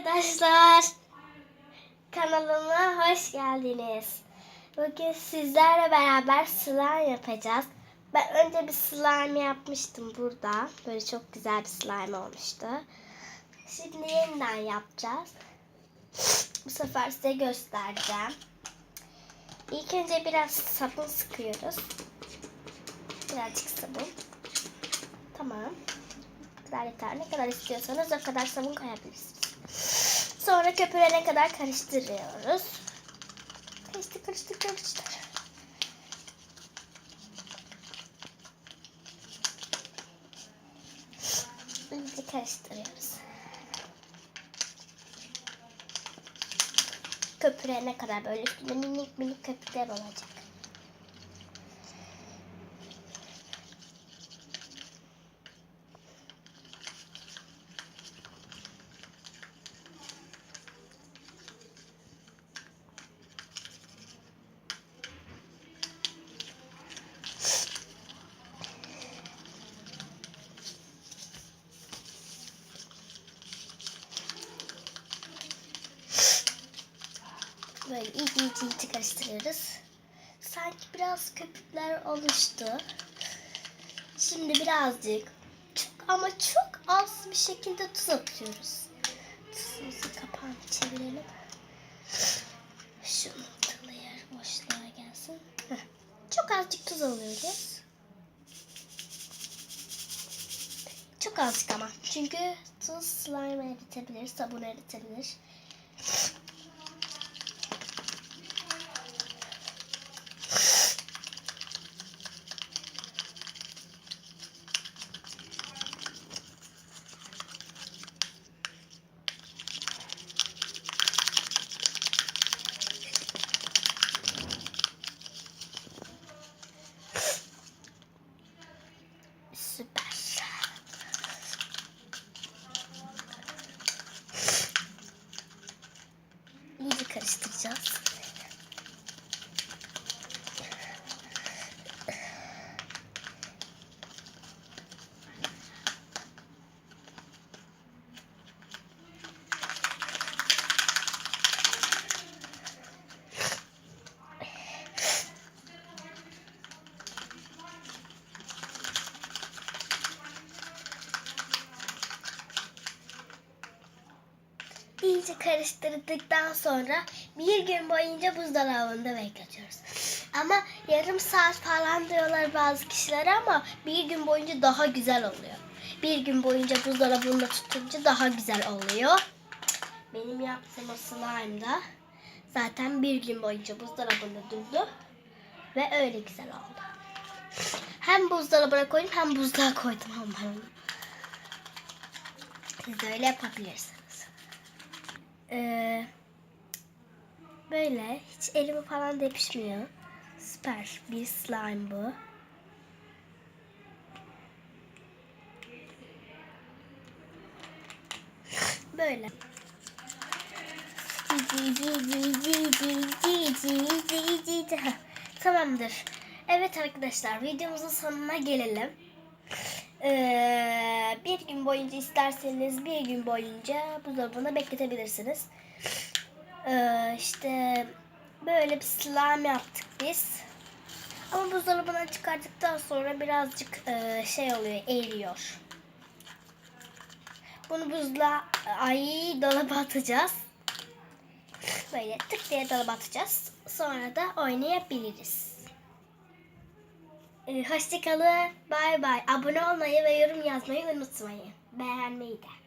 arkadaşlar. Kanalıma hoş geldiniz. Bugün sizlerle beraber slime yapacağız. Ben önce bir slime yapmıştım burada. Böyle çok güzel bir slime olmuştu. Şimdi yeniden yapacağız. Bu sefer size göstereceğim. İlk önce biraz sabun sıkıyoruz. Birazcık sabun. Tamam. Bu kadar yeter. Ne kadar istiyorsanız o kadar sabun koyabilirsiniz. Sonra köpürene kadar karıştırıyoruz. Karıştır. İyice karıştırıyoruz. Köpürene kadar böyle üstünde minik köpükler olacak. Böyle iyice karıştırıyoruz. Sanki biraz köpükler oluştu. Şimdi birazcık çok az bir şekilde tuz atıyoruz. Tuzumuzu kapağını çevirelim. Şunu yer boşluğa gelsin. Çok azıcık tuz alıyoruz. Çok azıcık ama. Çünkü tuz slime eritebilir, sabun eritebilir. Süper. İyice karıştıracağız. İyice karıştırdıktan sonra bir gün boyunca buzdolabında bekletiyoruz. Ama yarım saat falan diyorlar bazı kişiler ama bir gün boyunca daha güzel oluyor. Bir gün boyunca buzdolabında tutunca daha güzel oluyor. Benim yaptığım o slime da zaten bir gün boyunca buzdolabında durdu ve öyle güzel oldu. Hem buzdolabına koydum hem buzluğa koydum onları. Siz de öyle yapabilirsiniz. Böyle hiç elime falan depişmiyor. Süper bir slime bu. Böyle. Tamamdır. Evet arkadaşlar, videomuzun sonuna gelelim. Bir gün boyunca isterseniz bir gün boyunca buzdolabına bekletebilirsiniz. İşte böyle bir slime yaptık biz. Ama buzdolabından çıkarttıktan sonra birazcık şey oluyor, eriyor. Bunu dolaba atacağız. Böyle tık diye dolaba atacağız. Sonra da oynayabiliriz. Hoşçakalın. Bay bay. Abone olmayı ve yorum yazmayı unutmayın. Beğenmeyi de.